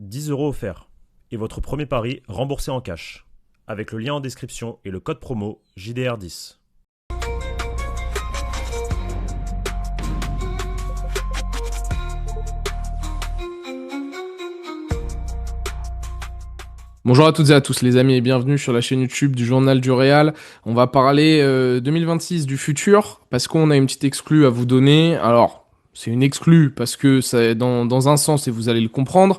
10 € offerts. Et votre premier pari remboursé en cash. Avec le lien en description et le code promo JDR10. Bonjour à toutes et à tous les amis et bienvenue sur la chaîne YouTube du Journal du Real. On va parler 2026 du futur parce qu'on a une petite exclue à vous donner. Alors, c'est une exclue parce que c'est dans un sens et vous allez le comprendre,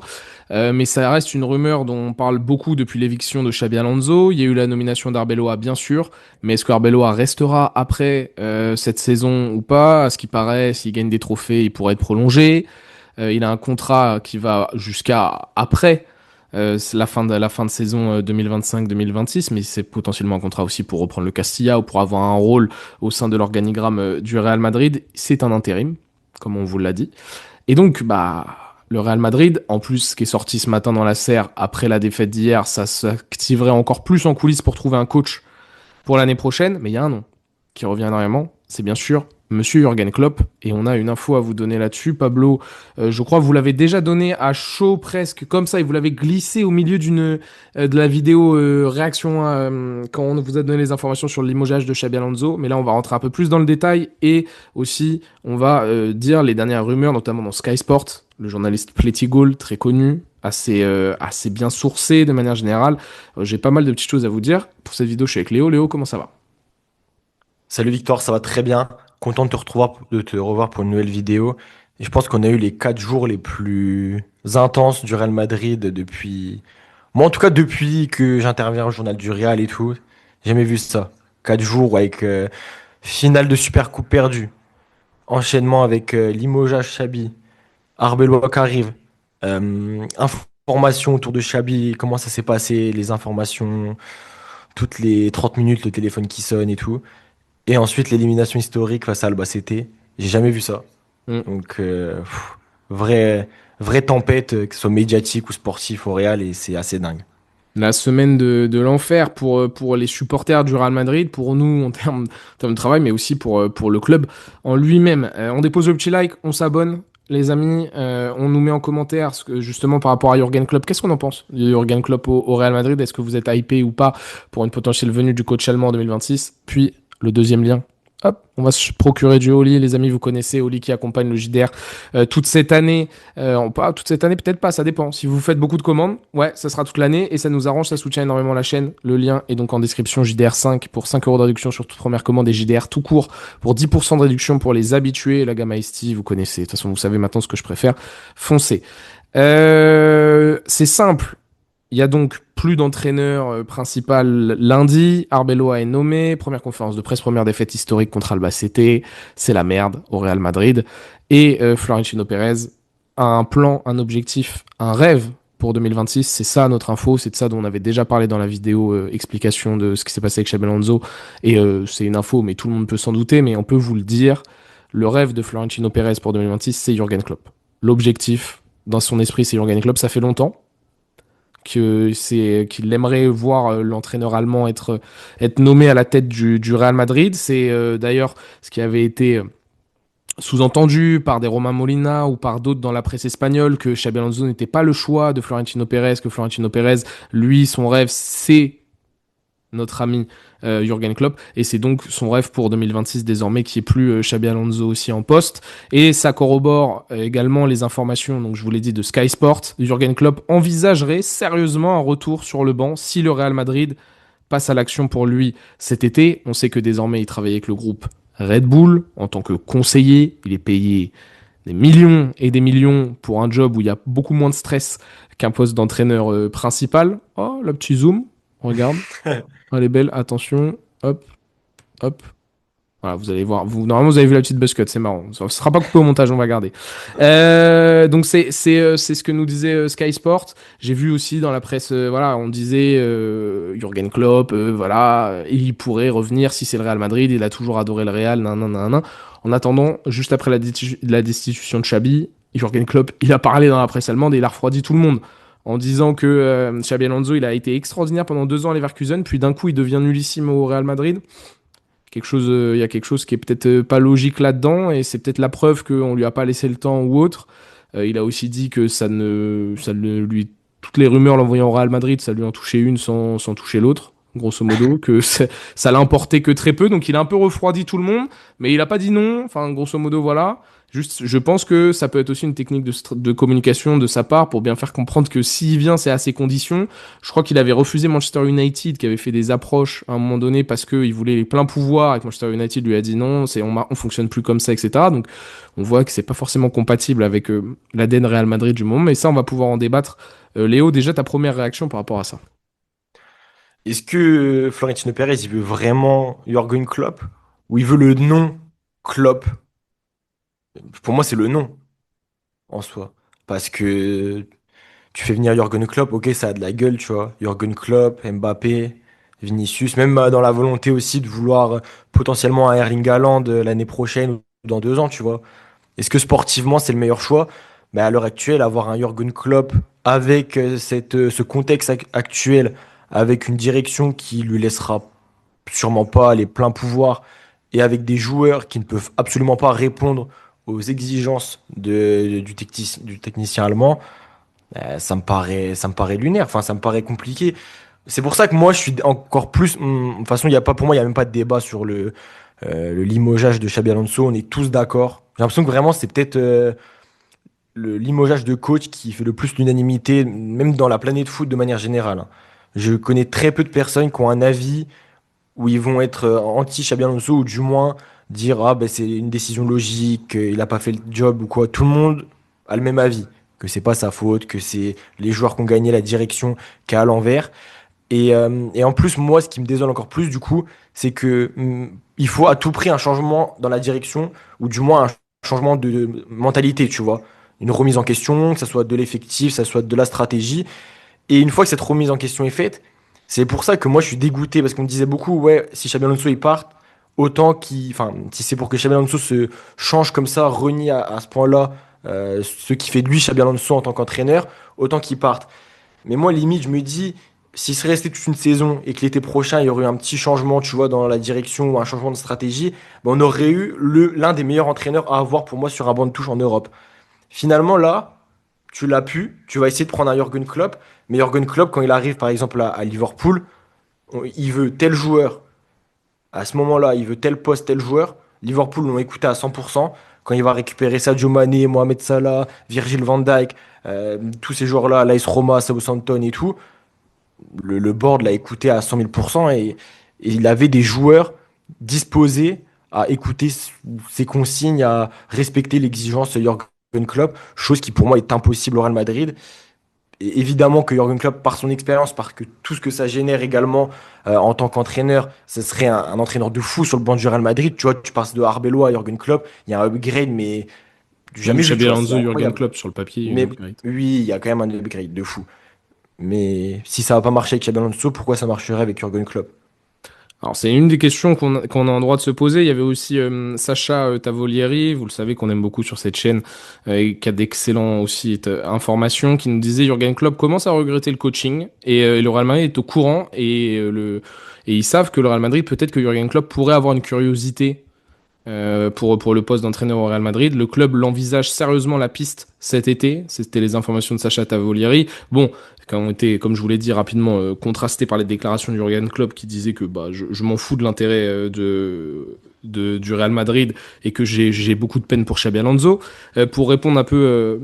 mais ça reste une rumeur dont on parle beaucoup depuis l'éviction de Xabi Alonso. Il y a eu la nomination d'Arbeloa bien sûr, mais est-ce qu'Arbeloa restera après cette saison ou pas? À ce qui paraît, s'il gagne des trophées, il pourrait être prolongé. Il a un contrat qui va jusqu'à après c'est la fin de saison 2025-2026, mais c'est potentiellement un contrat aussi pour reprendre le Castilla ou pour avoir un rôle au sein de l'organigramme du Real Madrid. C'est un intérim, comme on vous l'a dit. Et donc, le Real Madrid, en plus, ce qui est sorti ce matin dans la serre après la défaite d'hier, ça s'activerait encore plus en coulisses pour trouver un coach pour l'année prochaine. Mais il y a un nom qui revient énormément, c'est bien sûr Monsieur Jürgen Klopp, et on a une info à vous donner là-dessus. Pablo, je crois que vous l'avez déjà donné à chaud presque, comme ça, et vous l'avez glissé au milieu de la vidéo réaction quand on vous a donné les informations sur le limogeage de Xabi Alonso. Mais là, on va rentrer un peu plus dans le détail, et aussi, on va dire les dernières rumeurs, notamment dans Sky Sport, le journaliste Plettigol, très connu, assez bien sourcé de manière générale. J'ai pas mal de petites choses à vous dire. Pour cette vidéo, je suis avec Léo. Léo, comment ça va? Salut Victor, ça va très bien. Content de te revoir pour une nouvelle vidéo. Et je pense qu'on a eu les 4 jours les plus intenses du Real Madrid depuis... Moi en tout cas depuis que j'interviens au journal du Real et tout. J'ai jamais vu ça. 4 jours avec finale de Super Coupe perdue. Enchaînement avec limogeage Xabi. Arbeloa qui arrive. Informations autour de Xabi, comment ça s'est passé, les informations, toutes les 30 minutes, le téléphone qui sonne et tout. Et ensuite, l'élimination historique face à Albacete. J'ai jamais vu ça. Mm. Donc, vraie tempête, que ce soit médiatique ou sportif au Real, et c'est assez dingue. La semaine de l'enfer pour les supporters du Real Madrid, pour nous en termes de travail, mais aussi pour le club en lui-même. On dépose le petit like, on s'abonne, les amis, on nous met en commentaire justement par rapport à Jürgen Klopp. Qu'est-ce qu'on en pense de Jürgen Klopp au Real Madrid? Est-ce que vous êtes hypé ou pas pour une potentielle venue du coach allemand en 2026? Puis le deuxième lien. Hop, on va se procurer du Oli, les amis, vous connaissez Oli qui accompagne le JDR toute cette année. Pas toute cette année, peut-être pas, ça dépend. Si vous faites beaucoup de commandes, ouais, ça sera toute l'année et ça nous arrange, ça soutient énormément la chaîne. Le lien est donc en description, JDR5 pour 5 € de réduction sur toute première commande et JDR tout court pour 10% de réduction pour les habitués. La gamme Ice-T, vous connaissez, de toute façon, vous savez maintenant ce que je préfère. Foncez. C'est simple. Il y a donc plus d'entraîneur principal lundi. Arbeloa est nommé. Première conférence de presse, première défaite historique contre Albacete. C'est la merde au Real Madrid. Et Florentino Pérez a un plan, un objectif, un rêve pour 2026. C'est ça notre info. C'est de ça dont on avait déjà parlé dans la vidéo explication de ce qui s'est passé avec Xabi Alonso. Et c'est une info, mais tout le monde peut s'en douter. Mais on peut vous le dire. Le rêve de Florentino Pérez pour 2026, c'est Jürgen Klopp. L'objectif, dans son esprit, c'est Jürgen Klopp. Ça fait longtemps qu'il aimerait voir l'entraîneur allemand être nommé à la tête du Real Madrid. C'est d'ailleurs ce qui avait été sous-entendu par des Romain Molina ou par d'autres dans la presse espagnole, que Xabi Alonso n'était pas le choix de Florentino Pérez, que Florentino Pérez, lui, son rêve, c'est notre ami Jürgen Klopp, et c'est donc son rêve pour 2026 désormais qui est plus Xabi Alonso aussi en poste, et ça corrobore également les informations, donc je vous l'ai dit, de Sky Sport. Jürgen Klopp envisagerait sérieusement un retour sur le banc si le Real Madrid passe à l'action pour lui cet été. On sait que désormais il travaille avec le groupe Red Bull en tant que conseiller, il est payé des millions et des millions pour un job où il y a beaucoup moins de stress qu'un poste d'entraîneur principal. Oh, le petit zoom, regarde. Elle est belle, attention, hop, hop. Voilà, vous allez voir. Normalement, vous avez vu la petite buzzcut, c'est marrant. Ça ne sera pas coupé au montage, on va garder. Donc, c'est ce que nous disait Sky Sport. J'ai vu aussi dans la presse, voilà, on disait Jürgen Klopp, voilà, il pourrait revenir si c'est le Real Madrid. Il a toujours adoré le Real, nan, nan, nan, nan. En attendant, juste après la destitution de Xabi, Jürgen Klopp, il a parlé dans la presse allemande et il a refroidi tout le monde en disant que Xabi Alonso, il a été extraordinaire pendant 2 ans à Leverkusen, puis d'un coup, il devient nullissime au Real Madrid. Il y a quelque chose qui est peut-être pas logique là-dedans, et c'est peut-être la preuve qu'on lui a pas laissé le temps ou autre. Il a aussi dit que toutes les rumeurs l'envoyant au Real Madrid, ça lui en touchait une sans toucher l'autre, grosso modo, que ça l'a importé que très peu. Donc il a un peu refroidi tout le monde, mais il a pas dit non. Enfin, grosso modo, voilà. Juste, je pense que ça peut être aussi une technique de communication de sa part pour bien faire comprendre que s'il vient, c'est à ses conditions. Je crois qu'il avait refusé Manchester United, qui avait fait des approches à un moment donné parce qu'il voulait les pleins pouvoirs et que Manchester United lui a dit non, on fonctionne plus comme ça, etc. Donc on voit que c'est pas forcément compatible avec l'ADN Real Madrid du moment, mais ça, on va pouvoir en débattre. Léo, déjà ta première réaction par rapport à ça? Est-ce que Florentino Pérez, il veut vraiment Jürgen Klopp ou il veut le nom Klopp? Pour moi, c'est le nom en soi. Parce que tu fais venir Jürgen Klopp, ok, ça a de la gueule, tu vois. Jürgen Klopp, Mbappé, Vinicius, même dans la volonté aussi de vouloir potentiellement un Erling Haaland l'année prochaine ou dans 2 ans, tu vois. Est-ce que sportivement, c'est le meilleur choix? Mais à l'heure actuelle, avoir un Jürgen Klopp avec ce contexte actuel, avec une direction qui lui laissera sûrement pas les pleins pouvoirs et avec des joueurs qui ne peuvent absolument pas répondre aux exigences du technicien allemand, ça me paraît lunaire, enfin, ça me paraît compliqué. C'est pour ça que moi, je suis encore plus. De toute façon, il y a pas, pour moi, il n'y a même pas de débat sur le limogeage de Xabi Alonso. On est tous d'accord. J'ai l'impression que vraiment, c'est peut-être le limogeage de coach qui fait le plus l'unanimité, même dans la planète foot de manière générale, hein. Je connais très peu de personnes qui ont un avis où ils vont être anti-Xabi Alonso ou du moins dire ah ben c'est une décision logique, il n'a pas fait le job ou quoi. Tout le monde a le même avis, que c'est pas sa faute, que c'est les joueurs qui ont gagné, la direction qui est à l'envers. Et en plus, moi, ce qui me désole encore plus, du coup, c'est que il faut à tout prix un changement dans la direction, ou du moins un changement de mentalité, tu vois. Une remise en question, que ce soit de l'effectif, que ce soit de la stratégie. Et une fois que cette remise en question est faite, c'est pour ça que moi je suis dégoûté parce qu'on me disait beaucoup, ouais, si Xabi Alonso il part, autant qu'il, enfin, si c'est pour que Xabi Alonso se change comme ça, renie à ce point-là ce qui fait de lui Xabi Alonso en tant qu'entraîneur, autant qu'il parte. Mais moi limite je me dis, s'il serait resté toute une saison et que l'été prochain il y aurait eu un petit changement, tu vois, dans la direction ou un changement de stratégie, ben, on aurait eu l'un des meilleurs entraîneurs à avoir pour moi sur un banc de touche en Europe. Finalement là, tu vas essayer de prendre un Jürgen Klopp, mais Jürgen Klopp, quand il arrive par exemple à Liverpool, il veut tel joueur, à ce moment-là, il veut tel poste, tel joueur. Liverpool l'ont écouté à 100%. Quand il va récupérer Sadio Mané, Mohamed Salah, Virgil van Dijk, tous ces joueurs-là, l'AS Roma, Southampton et tout, le board l'a écouté à 100 000% et il avait des joueurs disposés à écouter ses consignes, à respecter l'exigence de Jürgen Klopp, chose qui pour moi est impossible au Real Madrid. Et évidemment que Jürgen Klopp, par son expérience, parce que tout ce que ça génère également en tant qu'entraîneur, ce serait un entraîneur de fou sur le banc du Real Madrid. Tu vois, tu passes de Arbeloa à Jürgen Klopp, il y a un upgrade, mais du Même jamais vu, Xabi tu vois, c'est Alonso, Jürgen incroyable. Klopp sur le papier, une Mais upgrade. oui, il y a quand même un upgrade de fou. Mais si ça va pas marcher avec Xabi Alonso, pourquoi ça marcherait avec Jürgen Klopp? Alors, c'est une des questions qu'on a en droit de se poser. Il y avait aussi Sacha Tavolieri, vous le savez qu'on aime beaucoup sur cette chaîne, et qui a d'excellents aussi informations, qui nous disait Jürgen Klopp commence à regretter le coaching et le Real Madrid est au courant et ils savent que le Real Madrid, peut-être que Jürgen Klopp pourrait avoir une curiosité pour le poste d'entraîneur au Real Madrid. Le club l'envisage sérieusement la piste cet été. C'était les informations de Sacha Tavolieri. Bon, qui ont été, comme je vous l'ai dit rapidement, contrastées par les déclarations du Jürgen Klopp qui disait que bah, je m'en fous de l'intérêt du Real Madrid et que j'ai beaucoup de peine pour Xabi Alonso. Pour répondre un peu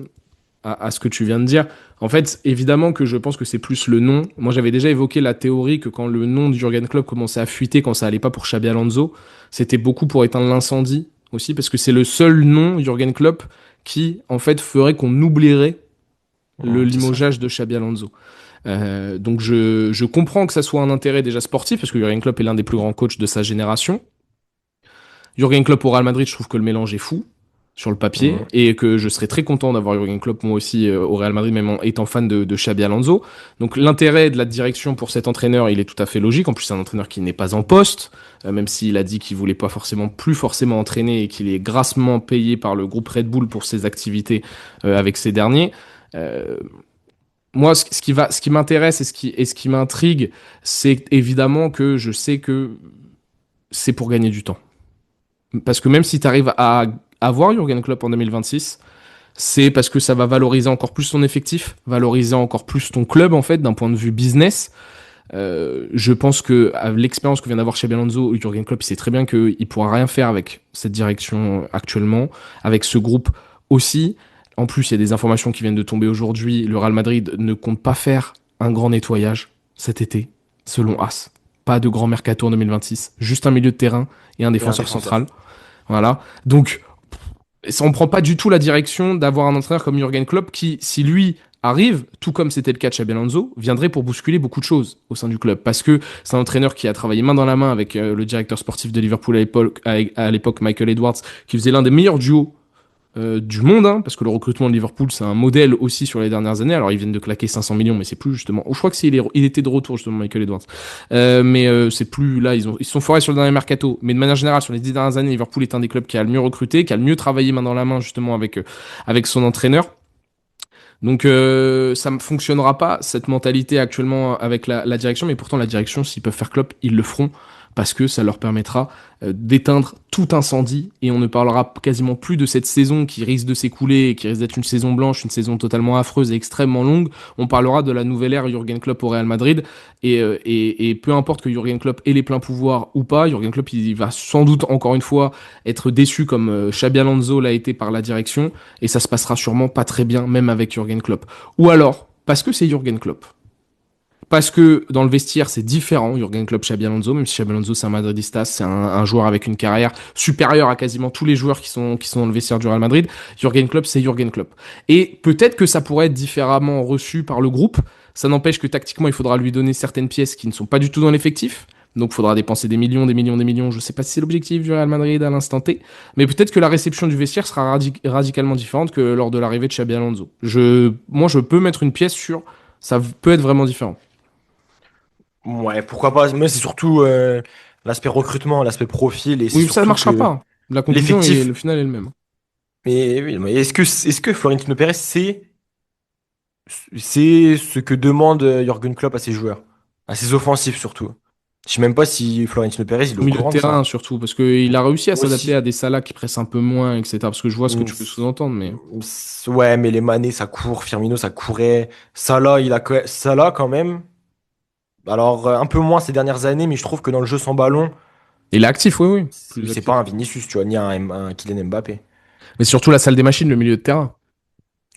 à ce que tu viens de dire, en fait, évidemment que je pense que c'est plus le nom. Moi, j'avais déjà évoqué la théorie que quand le nom de Jürgen Klopp commençait à fuiter, quand ça allait pas pour Xabi Alonso, c'était beaucoup pour éteindre l'incendie aussi, parce que c'est le seul nom, Jürgen Klopp, qui, en fait, ferait qu'on oublierait le C'est ça. limogeage de Xabi Alonso. Donc je comprends que ça soit un intérêt déjà sportif, parce que Jürgen Klopp est l'un des plus grands coachs de sa génération. Jürgen Klopp au Real Madrid, je trouve que le mélange est fou sur le papier Mhm. et que je serais très content d'avoir Jürgen Klopp moi aussi au Real Madrid, même en étant fan de Xabi Alonso. Donc l'intérêt de la direction pour cet entraîneur, il est tout à fait logique. En plus, c'est un entraîneur qui n'est pas en poste, même s'il a dit qu'il voulait pas plus forcément entraîner et qu'il est grassement payé par le groupe Red Bull pour ses activités avec ces derniers. Euh, Moi, ce qui m'intéresse et ce qui m'intrigue, c'est évidemment que je sais que c'est pour gagner du temps. Parce que même si tu arrives à avoir Jürgen Klopp en 2026, c'est parce que ça va valoriser encore plus ton effectif, valoriser encore plus ton club en fait d'un point de vue business. Je pense que à l'expérience que vient d'avoir Xabi Alonso, Jürgen Klopp, il sait très bien qu'il pourra rien faire avec cette direction actuellement, avec ce groupe aussi. En plus, il y a des informations qui viennent de tomber aujourd'hui. Le Real Madrid ne compte pas faire un grand nettoyage cet été, selon As. Pas de grand mercato en 2026, juste un milieu de terrain et un défenseur central. Voilà. Donc, on ne prend pas du tout la direction d'avoir un entraîneur comme Jürgen Klopp qui, si lui arrive, tout comme c'était le cas de Xabi Alonso, viendrait pour bousculer beaucoup de choses au sein du club. Parce que c'est un entraîneur qui a travaillé main dans la main avec le directeur sportif de Liverpool à l'époque, Michael Edwards, qui faisait l'un des meilleurs duos du monde, hein, parce que le recrutement de Liverpool, c'est un modèle aussi sur les dernières années. Alors, ils viennent de claquer 500 millions, mais c'est plus justement. Je crois que il était de retour, justement, Michael Edwards. Mais c'est plus. Là, ils se sont forés sur le dernier mercato. Mais de manière générale, sur les 10 dernières années, Liverpool est un des clubs qui a le mieux recruté, qui a le mieux travaillé main dans la main, justement, avec son entraîneur. Donc ça ne fonctionnera pas, cette mentalité actuellement avec la direction, mais pourtant la direction, s'ils peuvent faire Klopp, ils le feront, parce que ça leur permettra d'éteindre tout incendie, et on ne parlera quasiment plus de cette saison qui risque de s'écouler, qui risque d'être une saison blanche, une saison totalement affreuse et extrêmement longue. On parlera de la nouvelle ère Jürgen Klopp au Real Madrid, et peu importe que Jürgen Klopp ait les pleins pouvoirs ou pas, Jürgen Klopp il va sans doute encore une fois être déçu comme Xabi Alonso l'a été par la direction, et ça se passera sûrement pas très bien, même avec Jürgen Klopp. Ou alors, parce que c'est Jürgen Klopp. Parce que dans le vestiaire, c'est différent, Jürgen Klopp, Xabi Alonso, même si Xabi Alonso, c'est un Madridista, c'est un joueur avec une carrière supérieure à quasiment tous les joueurs qui sont dans le vestiaire du Real Madrid. Jürgen Klopp, c'est Jürgen Klopp. Et peut-être que ça pourrait être différemment reçu par le groupe. Ça n'empêche que tactiquement, il faudra lui donner certaines pièces qui ne sont pas du tout dans l'effectif. Donc, il faudra dépenser des millions, des millions, des millions. Je ne sais pas si c'est l'objectif du Real Madrid à l'instant T. Mais peut-être que la réception du vestiaire sera radicalement différente que lors de l'arrivée de Xabi Alonso. Moi, je peux mettre une pièce sur... Ça peut être vraiment différent. Ouais, pourquoi pas. Mais c'est surtout l'aspect recrutement, l'aspect profil, et c'est Oui, ça ne surtout marchera que pas. La conclusion et l'effectif. le final est le même. Mais oui, mais est-ce que Florentino Pérez c'est ce que demande Jürgen Klopp à ses joueurs, à ses offensifs surtout. Je sais même pas si Florentino Pérez il est Au au milieu de courant de ça. terrain, surtout, parce qu'il a réussi à Moi s'adapter aussi. à des Salah qui pressent un peu moins, etc. Parce que je vois ce que Mm, tu peux sous-entendre, mais... Ouais, mais les Mané ça court, Firmino ça courait, Salah Salah quand même. Alors un peu moins ces dernières années, mais je trouve que dans le jeu sans ballon, Il est actif, oui, oui. Plus c'est pas actif. un Vinicius, tu vois, ni un Kylian Mbappé. Mais surtout la salle des machines, le milieu de terrain.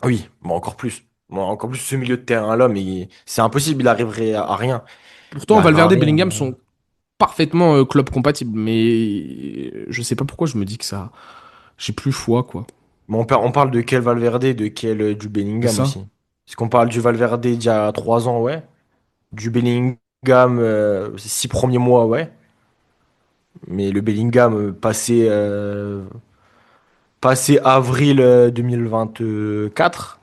Oui, bon, encore plus. Bon, encore plus ce milieu de terrain-là, mais c'est impossible, il arriverait à rien. Il Pourtant, arrivera à Valverde et rien. Bellingham sont parfaitement club compatibles, mais je sais pas pourquoi je me dis que ça... J'ai plus foi, quoi. Mais on parle de quel Valverde, de quel du C'est Bellingham ça. aussi. Est-ce qu'on parle du Valverde d'il y a 3 ans, ouais. Du Bellingham, ces 6 premiers mois, ouais. Mais le Bellingham passé avril 2024,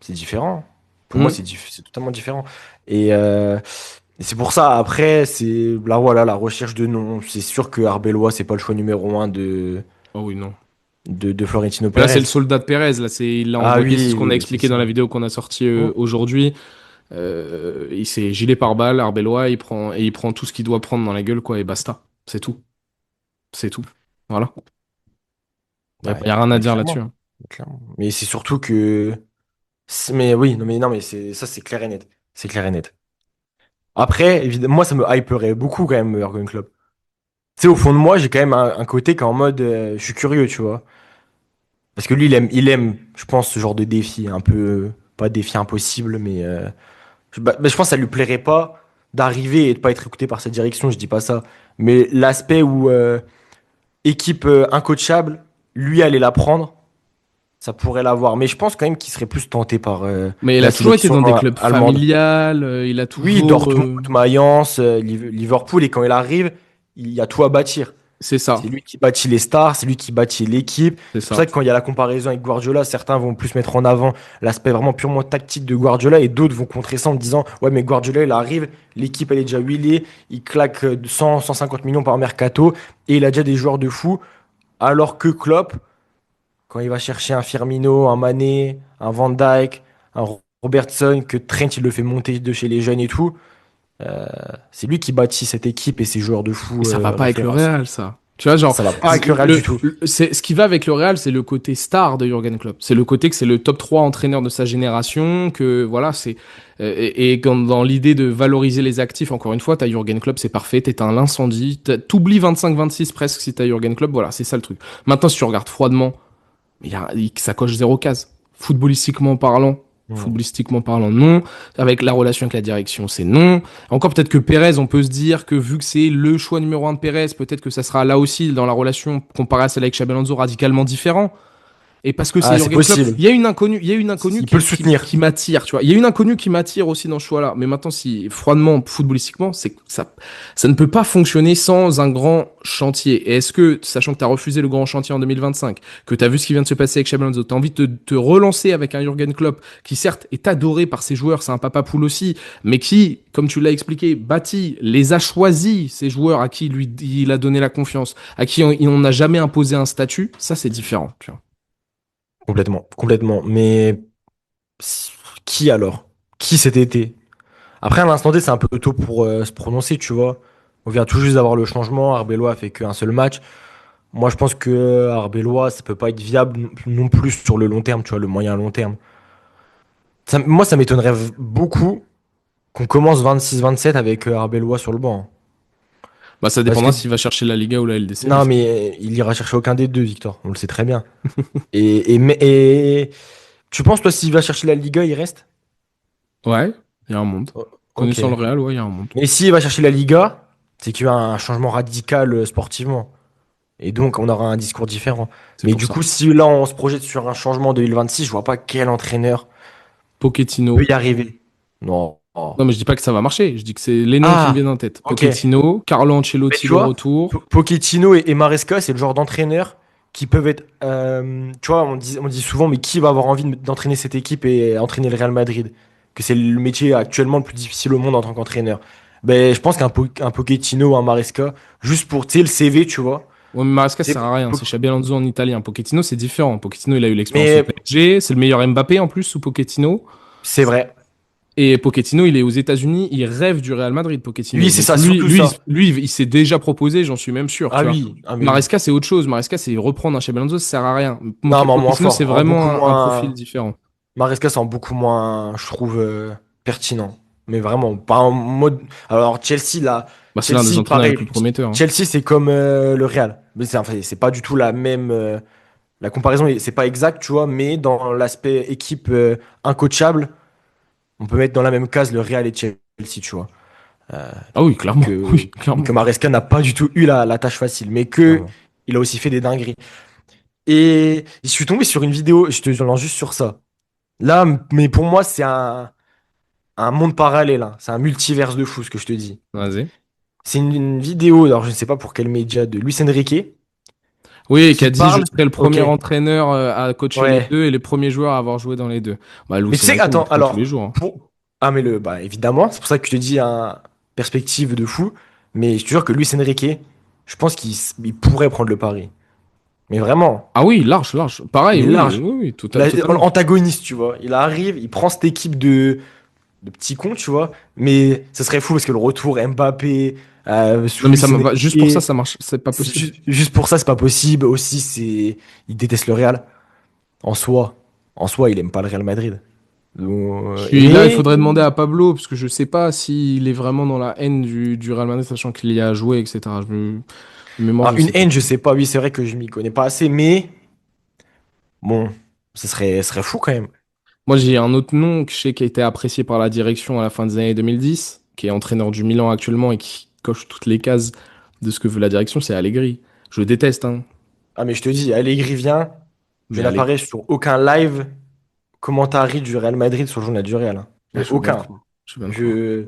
c'est différent. Pour moi, Mm. c'est totalement différent. Et c'est pour ça, après, c'est là, voilà, la recherche de nom. C'est sûr que Arbeloa, c'est pas le choix numéro un Oh oui, non. de Florentino Mais là, c'est Pérez. le soldat de Pérez. Là, il l'a Ah envoyé. C'est ce oui, qu'on a oui, c'est expliqué dans ça. la vidéo qu'on a sortie Mm. aujourd'hui. Il s'est gilet pare-balles, Arbeloa, il prend tout ce qu'il doit prendre dans la gueule, quoi, et basta. C'est tout. C'est tout. Voilà. Ouais, Y a rien à bah, dire là-dessus, clairement, hein. clairement. Mais c'est surtout que. Mais oui, non, mais ça, c'est clair et net. C'est clair et net. Après, évidemment, moi, ça me hyperait beaucoup quand même, Jürgen Klopp. Tu sais, au fond de moi, j'ai quand même un côté qui est en mode, je suis curieux, tu vois. Parce que lui, il aime, je pense, ce genre de défi, un peu, pas défi impossible, mais je pense que ça lui plairait pas d'arriver et de pas être écouté par sa direction, je dis pas ça. Mais l'aspect où équipe incoachable, lui allait la prendre, ça pourrait l'avoir. Mais je pense quand même qu'il serait plus tenté par Mais il la a toujours été sélection dans des clubs allemande. familiales, il a Oui, toujours... Dortmund, Mayence, Liverpool, et quand il arrive, il y a tout à bâtir. C'est C'est ça, lui qui bâtit les stars, c'est lui qui bâtit l'équipe. c'est C'est pour ça. ça que quand il y a la comparaison avec Guardiola, certains vont plus mettre en avant l'aspect vraiment purement tactique de Guardiola, et d'autres vont contrer ça en disant ouais, mais Guardiola il arrive, l'équipe elle est déjà huilée, il claque 100, 150 millions par mercato et il a déjà des joueurs de fou. Alors que Klopp, quand il va chercher un Firmino, un Mané, un Van Dijk, un Robertson, que Trent il le fait monter de chez les jeunes et tout, c'est lui qui bâtit cette équipe et ses joueurs de Mais fou ça va pas avec le références. Real, ça. Tu vois, genre, Ça va pas avec le Real du tout. ce qui va avec le Real, c'est le côté star de Jürgen Klopp. C'est le côté que c'est le top 3 entraîneur de sa génération, que voilà, c'est et dans l'idée de valoriser les actifs, encore une fois, t'as Jürgen Klopp, c'est parfait, t'éteins l'incendie, t'oublies 25-26 presque si t'as Jürgen Klopp, voilà, c'est ça le truc. Maintenant, si tu regardes froidement, ça coche zéro case. Mm. Footballistiquement parlant, non. Avec la relation avec la direction, c'est non. Encore peut-être que Pérez, on peut se dire que vu que c'est le choix numéro un de Pérez, peut-être que ça sera là aussi dans la relation comparée à celle avec Xabi Alonso radicalement différent. Et parce que c'est Ah, c'est Jürgen Klopp, possible. il y a une inconnue Il peut le soutenir. qui m'attire, tu vois. Il y a une inconnue qui m'attire aussi dans ce choix-là. Mais maintenant, si froidement, footballistiquement, c'est que ça ne peut pas fonctionner sans un grand chantier. Et est-ce que, sachant que tu as refusé le grand chantier en 2025, que tu as vu ce qui vient de se passer avec Xabi Alonso, tu as envie de te relancer avec un Jürgen Klopp qui certes est adoré par ses joueurs, c'est un papa poule aussi, mais qui, comme tu l'as expliqué, bâti, les a choisis, ces joueurs à qui il a donné la confiance, à qui on n'a jamais imposé un statut, ça c'est différent, tu vois. Complètement, complètement. Mais qui alors? Qui cet été? Après, à l'instant T, c'est un peu tôt pour se prononcer, tu vois. On vient tout juste d'avoir le changement. Arbeloa a fait qu'un seul match. Moi, je pense que Arbeloa, ça peut pas être viable non plus sur le long terme, tu vois, le moyen long terme. Moi, ça m'étonnerait beaucoup qu'on commence 26-27 avec Arbeloa sur le banc. Bah, ça Parce que, dépendra s'il va chercher la Liga ou la LDC. non, mais il ira chercher aucun des deux, Victor. On le sait très bien. Et tu penses, toi, s'il va chercher la Liga, il reste? Ouais, il y a un monde. Ok. Connaissant le Real, ouais, il y a un monde. Mais s'il va chercher la Liga, c'est qu'il y a un changement radical sportivement. Et donc, on aura un discours différent. C'est Mais pour du ça. coup, si là, on se projette sur un changement 2026, je vois pas quel entraîneur peut Pochettino. y arriver. Non. Oh. Non, mais je dis pas que ça va marcher. Je dis que c'est les noms qui me Ah, viennent en tête. ok. Pochettino, Carlo Mais Ancelotti tu de vois, retour. Pochettino et Maresca, c'est le genre d'entraîneurs qui peuvent être. Tu vois, on dit souvent, mais qui va avoir envie d'entraîner cette équipe et entraîner le Real Madrid? Que c'est le métier actuellement le plus difficile au monde en tant qu'entraîneur. Ben, je pense un Pochettino ou un Maresca, juste pour, tu sais, le CV, tu vois. Ouais, mais Maresca, ça C'est- sert à rien. C'est Xabi Alonso en italien. Pochettino, c'est différent. Pochettino, il a eu l'expérience au Mais PSG. C'est le meilleur Mbappé en plus sous Pochettino. c'est vrai. Et Pochettino, il est aux États-Unis. Il rêve du Real Madrid, Pochettino. Oui, c'est Donc ça, surtout ça. il s'est déjà proposé, j'en suis même sûr. Ah Tu vois. oui, ah mais oui. Maresca, c'est autre chose. Maresca, c'est reprendre un Xabi Alonso, ça sert à rien. Non, mais en moins Pochettino, c'est fort, en beaucoup vraiment un profil moins. différent. Maresca, c'est en beaucoup moins, je trouve, pertinent. Mais vraiment, pas en mode. Alors, Chelsea, là, Bah, c'est l'un des Chelsea, entraîneurs les pareil. plus prometteurs, hein. Chelsea, c'est comme le Real. Mais c'est enfin, c'est pas du tout la même. La comparaison, c'est pas exact, tu vois, mais dans l'aspect équipe incoachable, on peut mettre dans la même case le Real et Chelsea, tu vois. Euh, Ah oui, clairement. que, Oui, clairement. que Maresca n'a pas du tout eu la tâche facile, mais que Clairement. il a aussi fait des dingueries. Et je suis tombé sur une vidéo, je te lance juste sur ça. Là, mais pour moi, c'est un monde parallèle, hein. C'est un multiverse de fou, ce que je te dis. Vas-y. C'est une vidéo, alors je ne sais pas pour quel média, de Luis Enrique, Oui, qui qui a dit je parle. serai le Ok, premier entraîneur à coacher les ouais. deux et les premiers joueurs à avoir joué dans les deux. Bah, Luis Mais tu sais, Enrique, on attends, le tous les alors, jours, hein. Ah, mais bah, évidemment, c'est pour ça que je te dis un perspective de fou. Mais je te jure que Luis Enrique, je pense il pourrait prendre le pari. Mais vraiment, Ah oui, large, large. Pareil, mais oui, large. oui, oui, totalement. Antagoniste, tu vois. Il arrive, il prend cette équipe de petits cons, tu vois. Mais ce serait fou parce que le retour Mbappé, sous Non, mais Luis juste pour ça, Enrique, ça marche. C'est pas possible. juste pour ça, c'est pas possible. Aussi, il déteste le Real. En soi, il aime pas le Real Madrid. Là, il Mais faudrait demander à Pablo, parce que je sais pas s'il est vraiment dans la haine du Real Madrid, sachant qu'il y a joué, etc. De mémoire, je Une sais pas. haine, je sais pas. Oui, c'est vrai que je m'y connais pas assez, mais bon, ce serait fou quand même. Moi, j'ai un autre nom que je sais qui a été apprécié par la direction à la fin des années 2010, qui est entraîneur du Milan actuellement et qui coche toutes les cases de ce que veut la direction, c'est Allegri. Je le déteste, hein. Ah, mais je te dis, Allegri vient, je Mais Allegri, n'apparais sur aucun live commentary du Real Madrid sur le journal du Real, hein. ah, Mais je veux bien le aucun. croire. Je veux bien le croire. Je,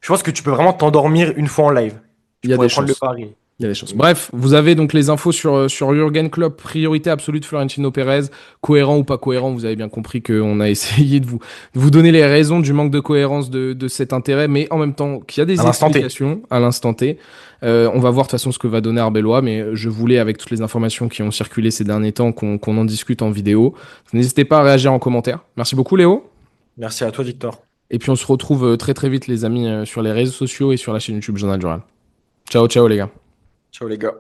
je pense que tu peux vraiment t'endormir une fois en live. Tu Il y a des pourrais prendre le chances. pari. Il y a des chances. Bref, vous avez donc les infos sur Jürgen Klopp, priorité absolue de Florentino Pérez, cohérent ou pas cohérent, vous avez bien compris qu'on a essayé de vous donner les raisons du manque de cohérence de cet intérêt, mais en même temps qu'il y a À des l'instant T. explications à l'instant T. On va voir de toute façon ce que va donner Arbeloa, mais je voulais, avec toutes les informations qui ont circulé ces derniers temps, qu'on en discute en vidéo. N'hésitez pas à réagir en commentaire. Merci beaucoup Léo. Merci à toi, Victor. Et puis on se retrouve très très vite les amis sur les réseaux sociaux et sur la chaîne YouTube Journal du Real. Ciao ciao les gars. Ciao les gars.